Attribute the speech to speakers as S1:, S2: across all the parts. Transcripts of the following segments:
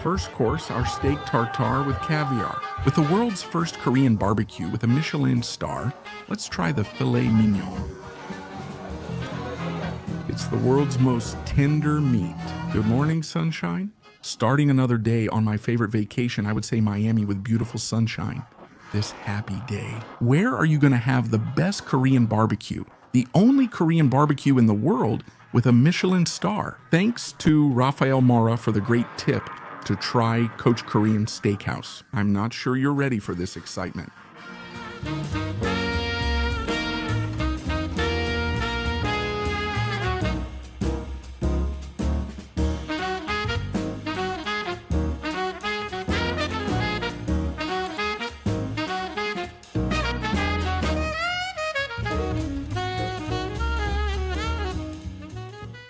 S1: first course, our steak tartare with caviar. With the world's first Korean barbecue with a Michelin star, let's try the filet mignon. It's the world's most tender meat. Good morning, sunshine. Starting another day on my favorite vacation, I would say Miami with beautiful sunshine. This happy day. Where are you going to have the best Korean barbecue? The only Korean barbecue in the world with a Michelin star. Thanks to Rafael Mora for the great tip to try Cote Korean Steakhouse. I'm not sure you're ready for this excitement.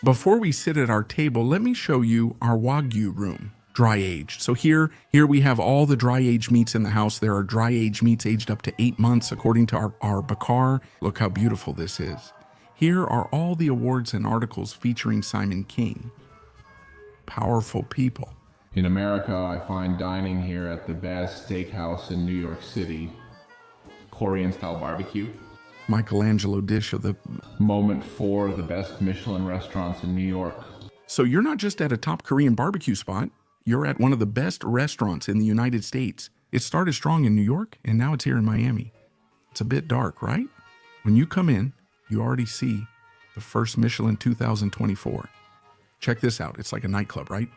S1: Before we sit at our table, let me show you our Wagyu room, dry aged. So here we have all the dry aged meats in the house. There are dry aged meats aged up to 8 months according to our bakar. Look how beautiful this is. Here are all the awards and articles featuring Simon King. Powerful people.
S2: In America, I find dining here at the best steakhouse in New York City, Korean style barbecue.
S1: Michelangelo dish of the
S2: moment for the best Michelin restaurants in New York.
S1: So you're not just at a top Korean barbecue spot, you're at one of the best restaurants in the United States. It started strong in New York, and now it's here in Miami. It's a bit dark, right? When you come in, you already see the first Michelin 2024. Check this out. It's like a nightclub, right?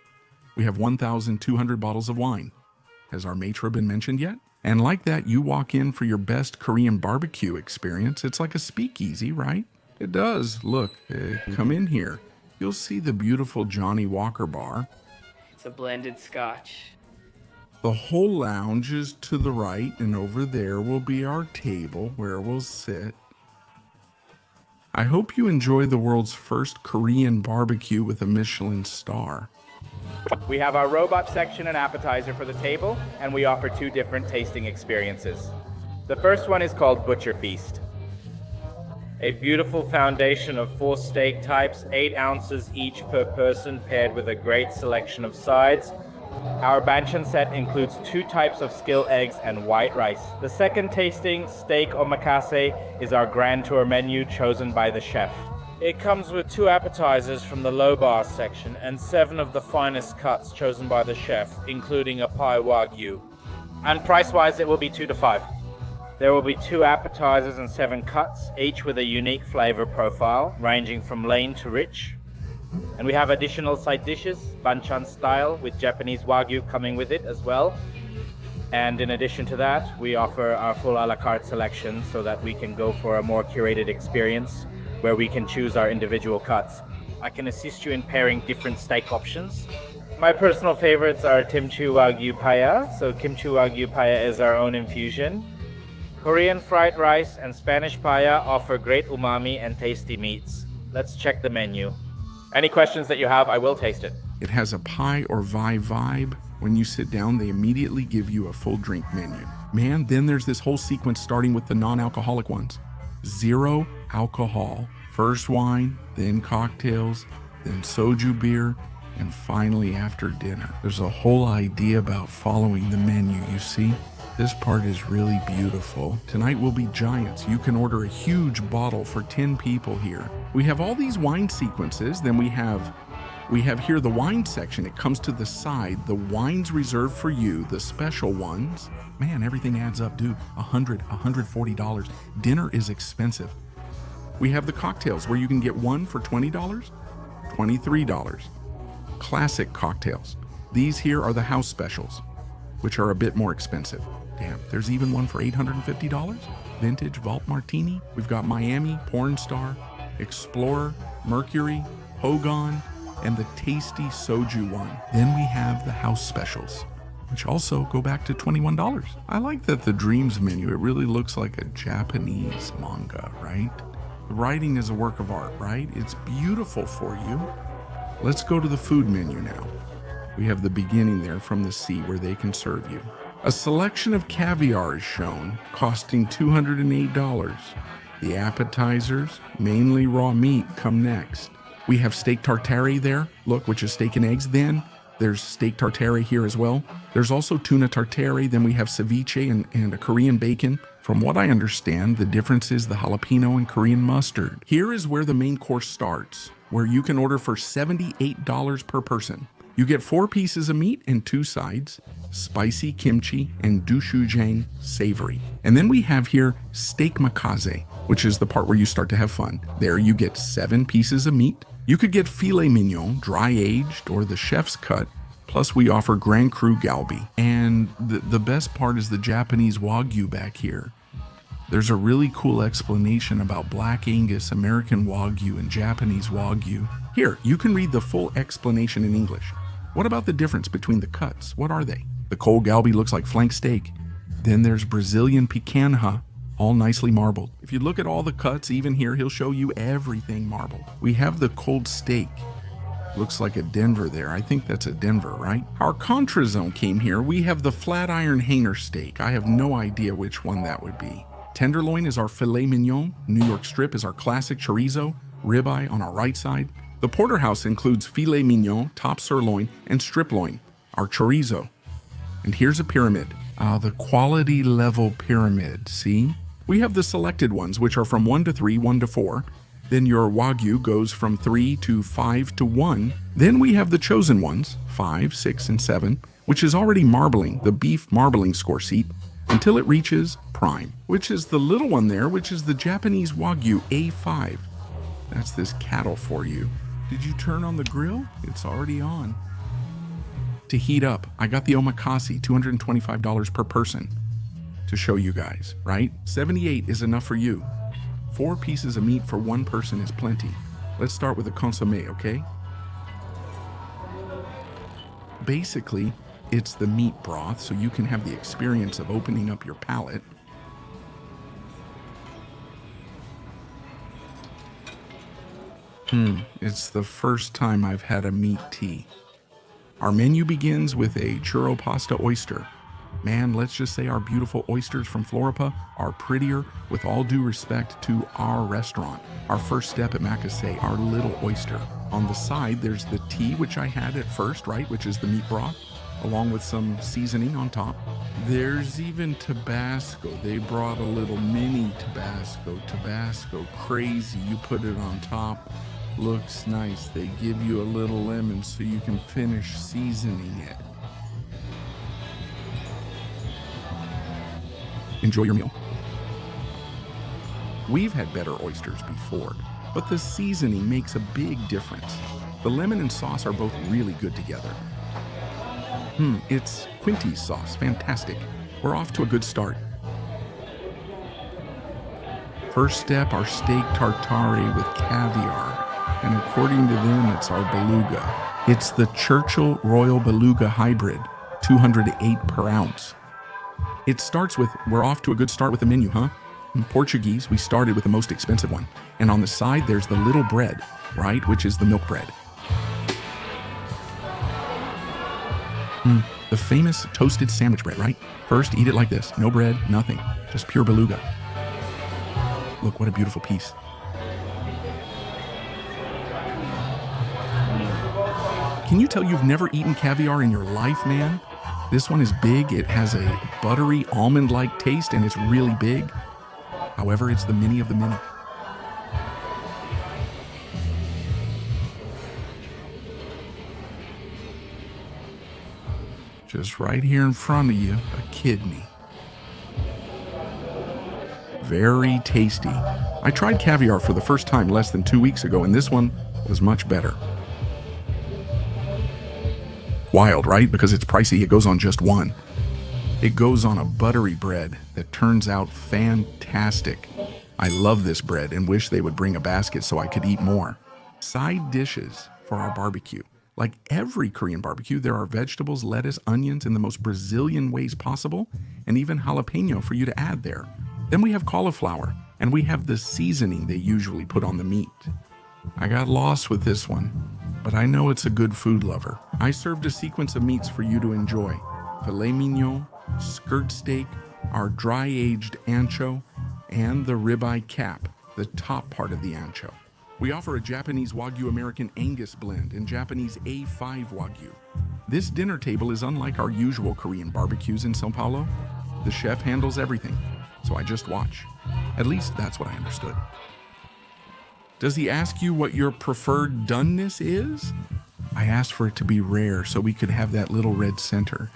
S1: We have 1,200 bottles of wine. Has our maitre been mentioned yet? And like that, you walk in for your best Korean barbecue experience. It's like a speakeasy, right? It does. Look, come in here. You'll see the beautiful Johnny Walker bar.
S3: It's a blended scotch.
S1: The whole lounge is to the right, and over there will be our table where we'll sit. I hope you enjoy the world's first Korean barbecue with a Michelin star.
S4: We have our robot section and appetizer for the table, and we offer 2 different tasting experiences. The first one is called Butcher Feast. A beautiful foundation of 4 steak types, 8 ounces each per person, paired with a great selection of sides. Our banchan set includes 2 types of skill eggs and white rice. The second tasting, steak omakase, is our grand tour menu chosen by the chef. It comes with 2 appetizers from the low bar section and 7 of the finest cuts chosen by the chef, including a pie Wagyu. And price-wise, it will be 2 to 5. There will be 2 appetizers and 7 cuts, each with a unique flavor profile, ranging from lean to rich. And we have additional side dishes, banchan style, with Japanese Wagyu coming with it as well. And in addition to that, we offer our full a la carte selection so that we can go for a more curated experience, where we can choose our individual cuts. I can assist you in pairing different steak options. My personal favorites are kimchi Wagyu paya. So kimchi Wagyu paya is our own infusion. Korean fried rice and Spanish paya offer great umami and tasty meats. Let's check the menu. Any questions that you have, I will taste it.
S1: It has a pie or vibe. When you sit down, they immediately give you a full drink menu. Man, then there's this whole sequence starting with the non-alcoholic ones. 0 alcohol, first wine, then cocktails, then soju beer, and finally after dinner. There's a whole idea about following the menu, you see? This part is really beautiful. Tonight will be giants. You can order a huge bottle for 10 people here. We have all these wine sequences, then we have here the wine section. It comes to the side. The wines reserved for you, the special ones. Man, everything adds up, dude. $140. Dinner is expensive. We have the cocktails where you can get one for $20, $23. Classic cocktails. These here are the house specials, which are a bit more expensive. Damn, there's even one for $850. Vintage Vault Martini. We've got Miami, Porn Star, Explorer, Mercury, Hogan, and the tasty soju one. Then we have the house specials, which also go back to $21. I like that the Dreams menu, it really looks like a Japanese manga, right? The writing is a work of art, right? It's beautiful for you. Let's go to the food menu now. We have the beginning there from the sea where they can serve you. A selection of caviar is shown, costing $208. The appetizers, mainly raw meat, come next. We have steak tartare there, look, which is steak and eggs. Then There's steak tartare here as well. There's also tuna tartare. Then we have ceviche and a Korean bacon. From what I understand, the difference is the jalapeno and Korean mustard. Here is where the main course starts, where you can order for $78 per person. You get 4 pieces of meat and 2 sides, spicy kimchi and douchujang savory. And then we have here steak makaze, which is the part where you start to have fun. There you get 7 pieces of meat. You could get filet mignon, dry aged, or the chef's cut. Plus we offer Grand Cru Galbi. And the best part is the Japanese Wagyu back here. There's a really cool explanation about Black Angus, American Wagyu, and Japanese Wagyu. Here, you can read the full explanation in English. What about the difference between the cuts? What are they? The cold Galbi looks like flank steak. Then there's Brazilian picanha, all nicely marbled. If you look at all the cuts, even here, he'll show you everything marbled. We have the cold steak. Looks like a Denver there. I think that's a Denver, right? Our contra zone came here. We have the flat iron hanger steak. I have no idea which one that would be. Tenderloin is our filet mignon. New York strip is our classic chorizo. Ribeye on our right side. The porterhouse includes filet mignon, top sirloin, and strip loin, our chorizo. And here's a pyramid. The quality level pyramid, see? We have the selected ones, which are from 1 to 3, 1 to 4. Then your Wagyu goes from 3 to 5 to 1. Then we have the chosen ones, 5, 6, and 7, which is already marbling, the beef marbling score seat, until it reaches prime, which is the little one there, which is the Japanese Wagyu A5. That's this cattle for you. Did you turn on the grill? It's already on. To heat up, I got the omakase, $225 per person, to show you guys, right? $78 is enough for you. 4 pieces of meat for 1 person is plenty. Let's start with the consommé, okay? Basically, it's the meat broth, so you can have the experience of opening up your palate. It's the first time I've had a meat tea. Our menu begins with a churro pasta oyster. Man, let's just say our beautiful oysters from Floripa are prettier, with all due respect to our restaurant. Our first step at Macasay, our little oyster. On the side, there's the tea, which I had at first, right, which is the meat broth, along with some seasoning on top. There's even Tabasco. They brought a little mini Tabasco. Tabasco, crazy. You put it on top. Looks nice. They give you a little lemon so you can finish seasoning it. Enjoy your meal. We've had better oysters before, but the seasoning makes a big difference. The lemon and sauce are both really good together. It's Quinty's sauce, fantastic. We're off to a good start. First step, our steak tartare with caviar. And according to them, it's our beluga. It's the Churchill Royal Beluga Hybrid, 208 per ounce. It starts with, we're off to a good start with the menu, huh? In Portuguese, we started with the most expensive one. And on the side, there's the little bread, right? Which is the milk bread. The famous toasted sandwich bread, right? First, eat it like this. No bread, nothing. Just pure beluga. Look, what a beautiful piece. Can you tell you've never eaten caviar in your life, man? This one is big. It has a buttery, almond-like taste, and it's really big. However, it's the mini of the mini. Just right here in front of you, a kidney. Very tasty. I tried caviar for the first time less than 2 weeks ago, and this one was much better. Wild, right? Because it's pricey, it goes on just one. It goes on a buttery bread that turns out fantastic. I love this bread and wish they would bring a basket so I could eat more. Side dishes for our barbecue. Like every Korean barbecue, there are vegetables, lettuce, onions in the most Brazilian ways possible, and even jalapeno for you to add there. Then we have cauliflower, and we have the seasoning they usually put on the meat. I got lost with this one, but I know it's a good food lover. I served a sequence of meats for you to enjoy. Filet mignon, skirt steak, our dry-aged ancho, and the ribeye cap, the top part of the ancho. We offer a Japanese Wagyu American Angus blend and Japanese A5 Wagyu. This dinner table is unlike our usual Korean barbecues in Sao Paulo. The chef handles everything, so I just watch. At least that's what I understood. Does he ask you what your preferred doneness is? I asked for it to be rare so we could have that little red center.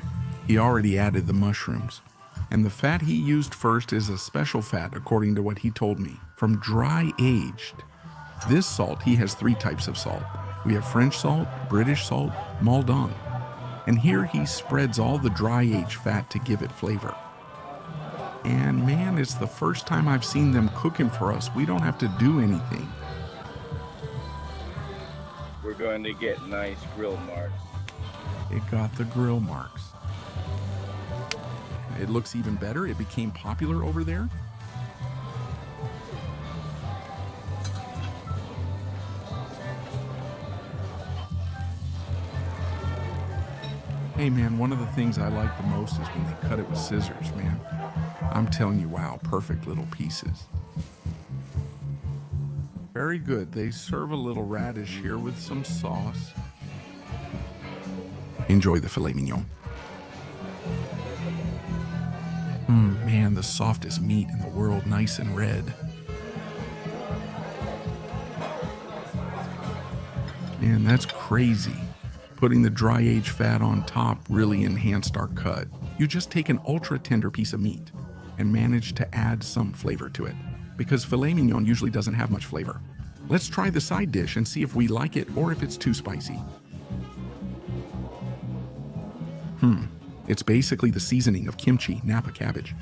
S1: He already added the mushrooms. And the fat he used first is a special fat, according to what he told me, from dry aged. This salt, he has 3 types of salt. We have French salt, British salt, Maldon. And here he spreads all the dry aged fat to give it flavor. And man, it's the first time I've seen them cooking for us. We don't have to do anything.
S4: We're going to get nice grill marks.
S1: It got the grill marks. It looks even better. It became popular over there. Hey man, one of the things I like the most is when they cut it with scissors, man. I'm telling you, wow, perfect little pieces. Very good. They serve a little radish here with some sauce. Enjoy the filet mignon. Man, the softest meat in the world, nice and red. Man, that's crazy. Putting the dry aged fat on top really enhanced our cut. You just take an ultra tender piece of meat and manage to add some flavor to it, because filet mignon usually doesn't have much flavor. Let's try the side dish and see if we like it or if it's too spicy. It's basically the seasoning of kimchi, Napa cabbage.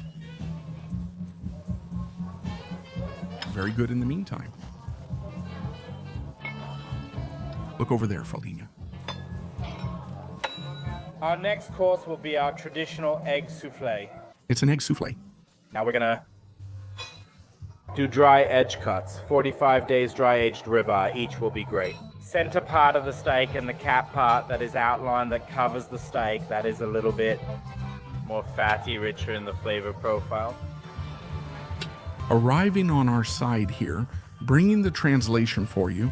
S1: Very good in the meantime. Look over there, Faldinha.
S4: Our next course will be our traditional egg souffle.
S1: It's an egg souffle.
S4: Now we're gonna do dry edge cuts. 45 days dry aged ribeye, each will be great. Center part of the steak and the cap part that is outlined that covers the steak, that is a little bit more fatty, richer in the flavor profile.
S1: Arriving on our side here, bringing the translation for you,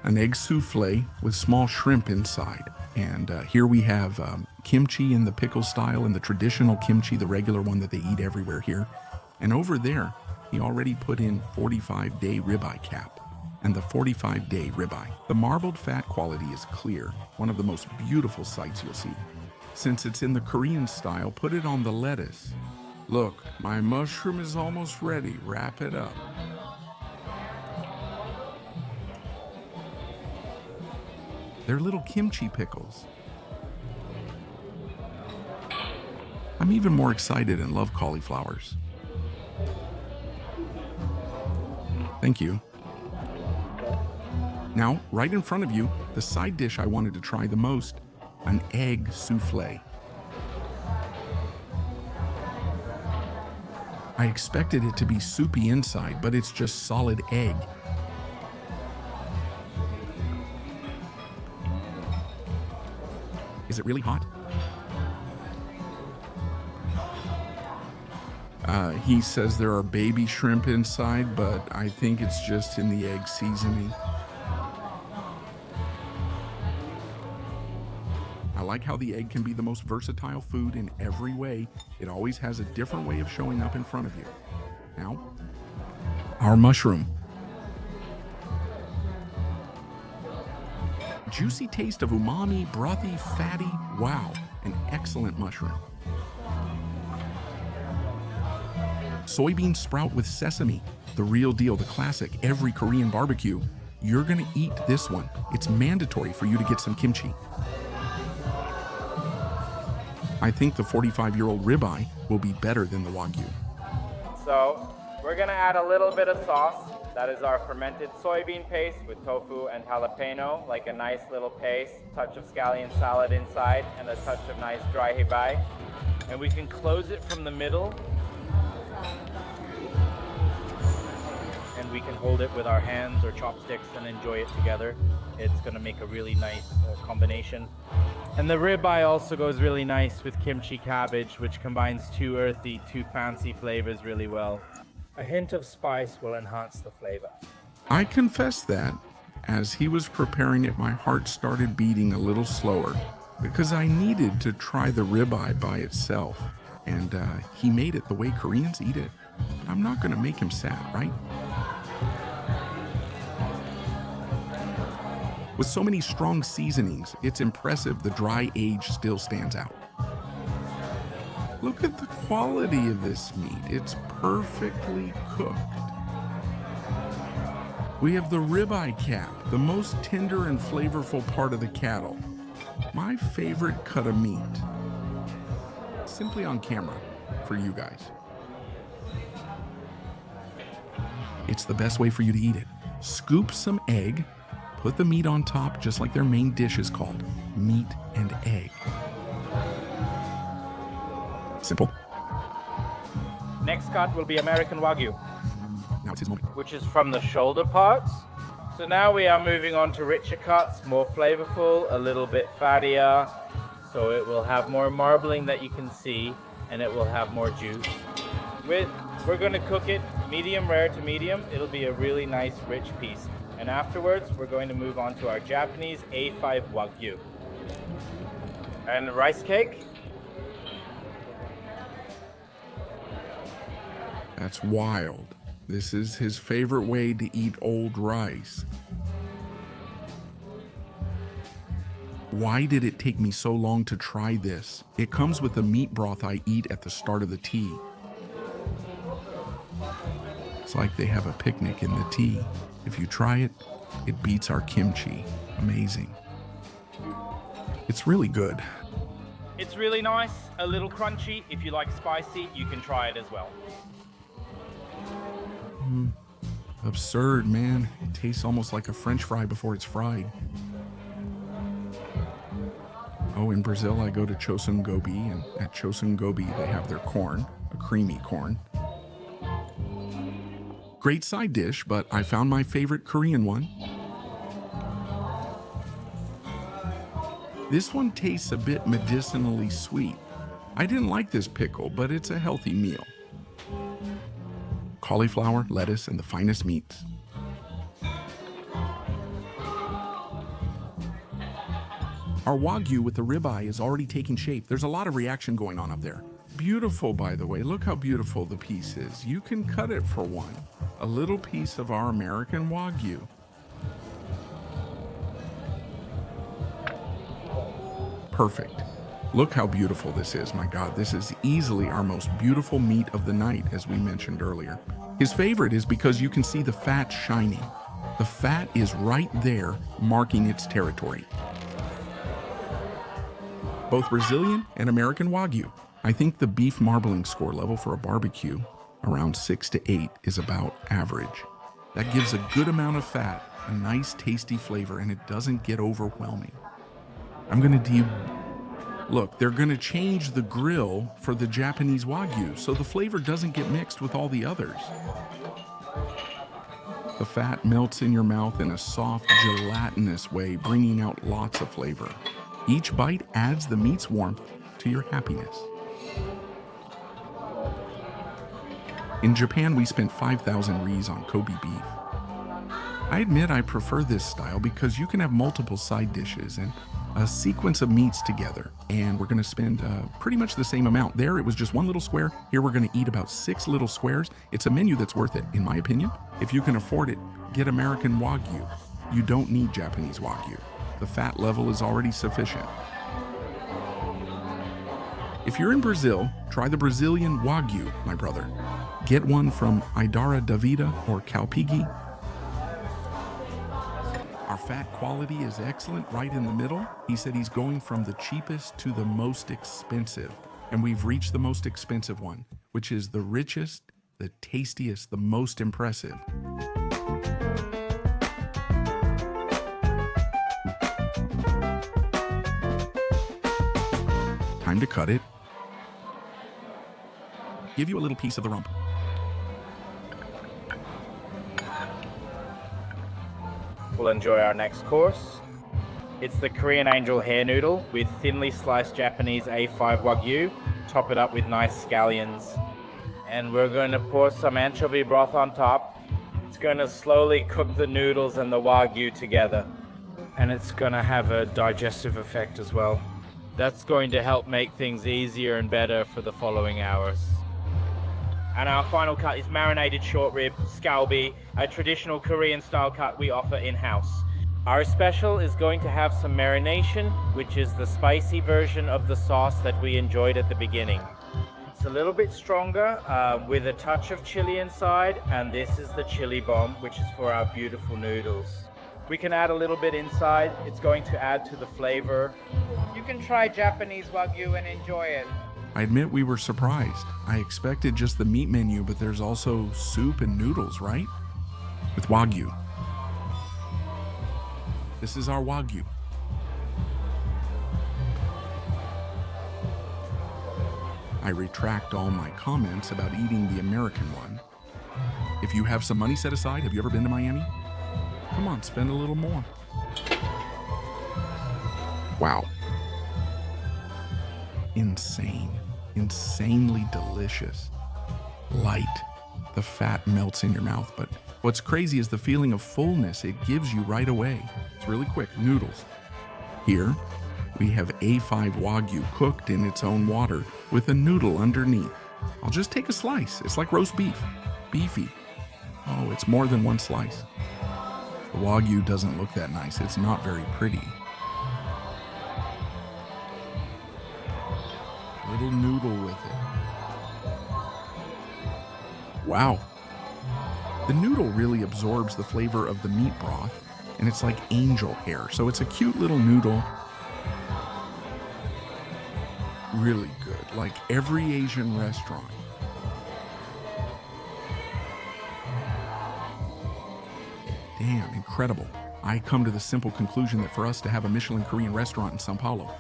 S1: an egg souffle with small shrimp inside. And here we have kimchi in the pickle style, and the traditional kimchi, the regular one that they eat everywhere here. And over there, he already put in 45-day ribeye cap and the 45-day ribeye. The marbled fat quality is clear, one of the most beautiful sights you'll see. Since it's in the Korean style, put it on the lettuce. Look, my mushroom is almost ready. Wrap it up. They're little kimchi pickles. I'm even more excited and love cauliflowers. Thank you. Now, right in front of you, the side dish I wanted to try the most, an egg souffle. I expected it to be soupy inside, but it's just solid egg. Is it really hot? He says there are baby shrimp inside, but I think it's just in the egg seasoning. I like how the egg can be the most versatile food in every way. It always has a different way of showing up in front of you. Now, our mushroom. Juicy taste of umami, brothy, fatty. Wow, an excellent mushroom. Soybean sprout with sesame, the real deal, the classic, every Korean barbecue. You're gonna eat this one. It's mandatory for you to get some kimchi. I think the 45-year-old ribeye will be better than the Wagyu.
S4: So we're gonna add a little bit of sauce. That is our fermented soybean paste with tofu and jalapeno, like a nice little paste, touch of scallion salad inside, and a touch of nice dry hibay. And we can close it from the middle. And we can hold it with our hands or chopsticks and enjoy it together. It's gonna make a really nice combination. And the ribeye also goes really nice with kimchi cabbage, which combines two earthy, two fancy flavors really well. A hint of spice will enhance the flavor.
S1: I confess that, as he was preparing it, my heart started beating a little slower. because I needed to try the ribeye by itself, and he made it the way Koreans eat it. But I'm not gonna make him sad, right? With so many strong seasonings, it's impressive the dry age still stands out. Look at the quality of this meat. It's perfectly cooked. We have the ribeye cap, the most tender and flavorful part of the cattle. My favorite cut of meat. Simply on camera for you guys. It's the best way for you to eat it. Scoop some egg, put the meat on top just like their main dish is called, meat and egg. Simple.
S4: Next cut will be American Wagyu,
S1: Now it's his moment.
S4: which is from the shoulder parts. So now we are moving on to richer cuts, more flavorful, a little bit fattier. So it will have more marbling that you can see, and it will have more juice. We're going to cook it medium rare to medium. It'll be a really nice rich piece. And afterwards, we're going to move on to our Japanese A5 Wagyu. And the rice cake.
S1: That's wild. This is his favorite way to eat old rice. Why did it take me so long to try this? It comes with the meat broth I eat at the start of the tea. It's like they have a picnic in the tea. If you try it, it beats our kimchi. Amazing. It's really good.
S4: It's really nice, a little crunchy. If you like spicy, you can try it as well.
S1: Absurd, man. It tastes almost like a French fry before it's fried. Oh, in Brazil, I go to Chosun Gobi, and at Chosun Gobi, they have their corn, a creamy corn. Great side dish, but I found my favorite Korean one. This one tastes a bit medicinally sweet. I didn't like this pickle, but it's a healthy meal. Cauliflower, lettuce, and the finest meats. Our Wagyu with the ribeye is already taking shape. There's a lot of reaction going on up there. Beautiful, by the way. Look how beautiful the piece is. You can cut it for one. A little piece of our American Wagyu. Perfect. Look how beautiful this is. My God, this is easily our most beautiful meat of the night, as we mentioned earlier. His favorite is because you can see the fat shining. The fat is right there, marking its territory. Both Brazilian and American Wagyu. I think the beef marbling score level for a barbecue, around 6 to 8, is about average. That gives a good amount of fat, a nice tasty flavor, and it doesn't get overwhelming. I'm gonna Look, they're gonna change the grill for the Japanese Wagyu, so the flavor doesn't get mixed with all the others. The fat melts in your mouth in a soft, gelatinous way, bringing out lots of flavor. Each bite adds the meat's warmth to your happiness. In Japan, we spent 5,000 Ries on Kobe beef. I admit I prefer this style because you can have multiple side dishes and a sequence of meats together, and we're gonna spend pretty much the same amount. There, it was just one little square. Here, we're gonna eat about 6 little squares. It's a menu that's worth it, in my opinion. If you can afford it, get American Wagyu. You don't need Japanese Wagyu. The fat level is already sufficient. If you're in Brazil, try the Brazilian Wagyu, my brother. Get one from Idara Davida or Calpigi. Our fat quality is excellent right in the middle. He said he's going from the cheapest to the most expensive. And we've reached the most expensive one, which is the richest, the tastiest, the most impressive. Time to cut it. Give you a little piece of the rump.
S4: We'll enjoy our next course. It's the Korean Angel hair noodle with thinly sliced Japanese A5 Wagyu. Top it up with nice scallions. And we're going to pour some anchovy broth on top. It's going to slowly cook the noodles and the Wagyu together. And it's going to have a digestive effect as well. That's going to help make things easier and better for the following hours. And our final cut is marinated short rib, scalby, a traditional Korean style cut we offer in-house. Our special is going to have some marination, which is the spicy version of the sauce that we enjoyed at the beginning. It's a little bit stronger with a touch of chili inside, and this is the chili bomb, which is for our beautiful noodles. We can add a little bit inside. It's going to add to the flavor. You can try Japanese Wagyu and enjoy it.
S1: I admit we were surprised. I expected just the meat menu, but there's also soup and noodles, right? With Wagyu. This is our Wagyu. I retract all my comments about eating the American one. If you have some money set aside, have you ever been to Miami? Come on, spend a little more. Wow. Insane. Insanely delicious. Light. The fat melts in your mouth, but what's crazy is the feeling of fullness it gives you right away. It's really quick. Noodles. Here, we have A5 Wagyu cooked in its own water with a noodle underneath. I'll just take a slice. It's like roast beef. Beefy. Oh, it's more than one slice. The Wagyu doesn't look that nice. It's not very pretty. Little noodle with it. Wow. The noodle really absorbs the flavor of the meat broth, and it's like angel hair. So it's a cute little noodle. Really good, like every Asian restaurant. Damn, incredible. I come to the simple conclusion that for us to have a Michelin Korean restaurant in Sao Paulo,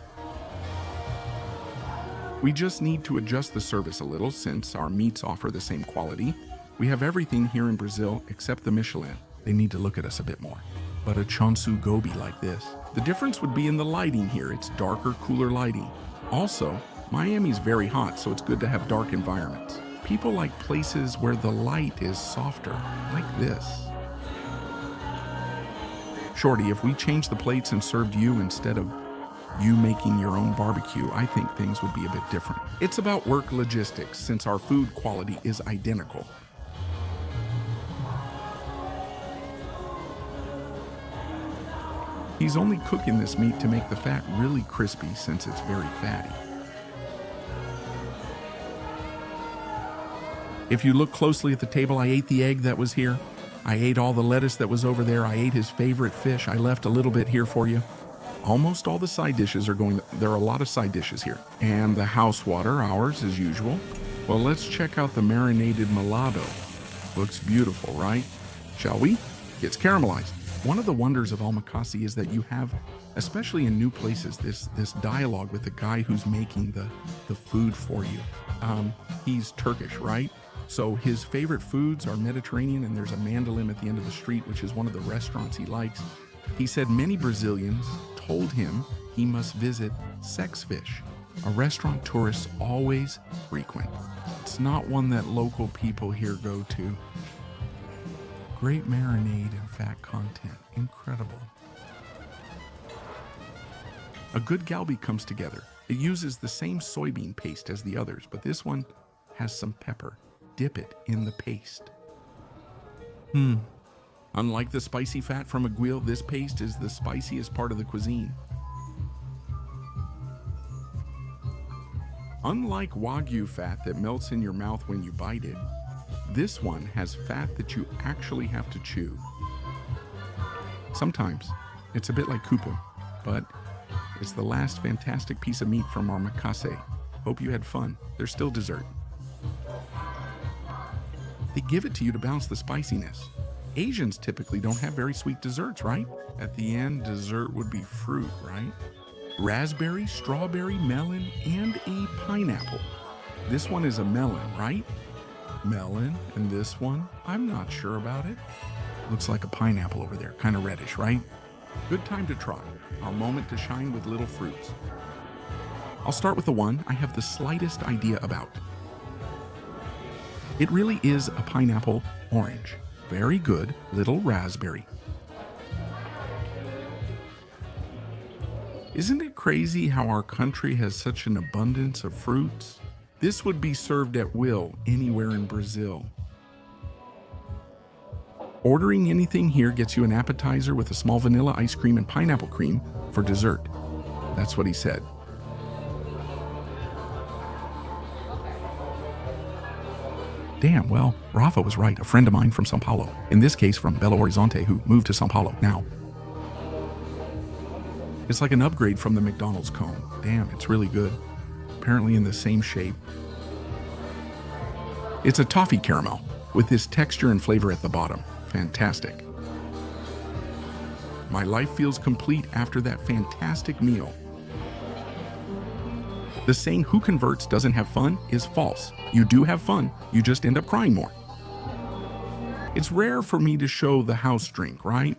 S1: we just need to adjust the service a little since our meats offer the same quality. We have everything here in Brazil except the Michelin. They need to look at us a bit more. But a chonsu gobi like this. The difference would be in the lighting here. It's darker, cooler lighting. Also, Miami's very hot, so it's good to have dark environments. People like places where the light is softer, like this. Shorty, if we changed the plates and served you instead of you making your own barbecue, I think things would be a bit different. It's about work logistics since our food quality is identical. He's only cooking this meat to make the fat really crispy since it's very fatty. If you look closely at the table, I ate the egg that was here. I ate all the lettuce that was over there. I ate his favorite fish. I left a little bit here for you. Almost all the side dishes are going, there are a lot of side dishes here. And the house water, ours as usual. Well, let's check out the marinated melado. Looks beautiful, right? Shall we? It's caramelized. One of the wonders of omakase is that you have, especially in new places, this dialogue with the guy who's making the food for you. He's Turkish, right? So his favorite foods are Mediterranean, and there's a mandolin at the end of the street, which is one of the restaurants he likes. He said many Brazilians told him he must visit Sex Fish, a restaurant tourists always frequent. It's not one that local people here go to. Great marinade and fat content. Incredible. A good galbi comes together. It uses the same soybean paste as the others, but this one has some pepper. Dip it in the paste. Unlike the spicy fat from aguil, this paste is the spiciest part of the cuisine. Unlike Wagyu fat that melts in your mouth when you bite it, this one has fat that you actually have to chew. Sometimes it's a bit like kupu, but it's the last fantastic piece of meat from our omakase. Hope you had fun. There's still dessert. They give it to you to balance the spiciness. Asians typically don't have very sweet desserts, right? At the end, dessert would be fruit, right? Raspberry, strawberry, melon, and a pineapple. This one is a melon, right? Melon, and this one, I'm not sure about it. Looks like a pineapple over there, kind of reddish, right? Good time to try. Our moment to shine with little fruits. I'll start with the one I have the slightest idea about. It really is a pineapple orange. Very good little raspberry. Isn't it crazy how our country has such an abundance of fruits? This would be served at will anywhere in Brazil. Ordering anything here gets you an appetizer with a small vanilla ice cream and pineapple cream for dessert. That's what he said. Damn, well, Rafa was right, a friend of mine from São Paulo. In this case, from Belo Horizonte, who moved to São Paulo now. It's like an upgrade from the McDonald's cone. Damn, it's really good. Apparently in the same shape. It's a toffee caramel with this texture and flavor at the bottom. Fantastic. My life feels complete after that fantastic meal. The saying, who converts doesn't have fun, is false. You do have fun, you just end up crying more. It's rare for me to show the house drink, right?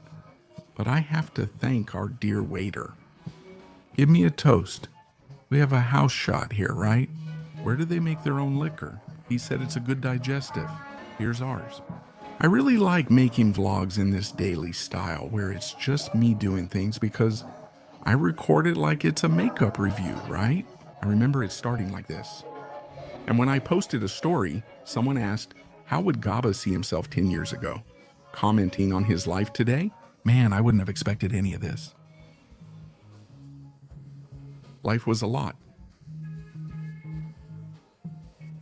S1: But I have to thank our dear waiter. Give me a toast. We have a house shot here, right? Where do they make their own liquor? He said it's a good digestive. Here's ours. I really like making vlogs in this daily style where it's just me doing things because I record it like it's a makeup review, right? I remember it starting like this. And when I posted a story, someone asked, how would Gaba see himself 10 years ago? Commenting on his life today? Man, I wouldn't have expected any of this. Life was a lot.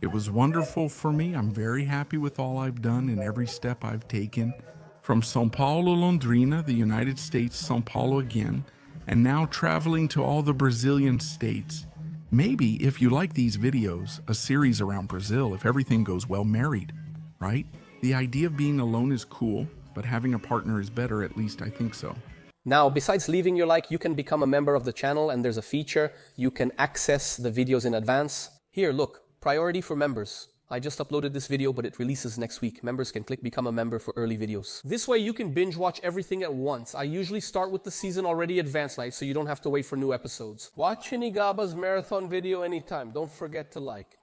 S1: It was wonderful for me. I'm very happy with all I've done and every step I've taken. From São Paulo, Londrina, the United States, São Paulo again, and now traveling to all the Brazilian states. Maybe, if you like these videos, a series around Brazil, if everything goes well, married, right? The idea of being alone is cool, but having a partner is better, at least I think so.
S5: Now, besides leaving your like, you can become a member of the channel, and there's a feature. You can access the videos in advance. Here, look, priority for members. I just uploaded this video, but it releases next week. Members can click become a member for early videos. This way you can binge watch everything at once. I usually start with the season already advanced, so you don't have to wait for new episodes. Watch any Gaba's marathon video anytime. Don't forget to like.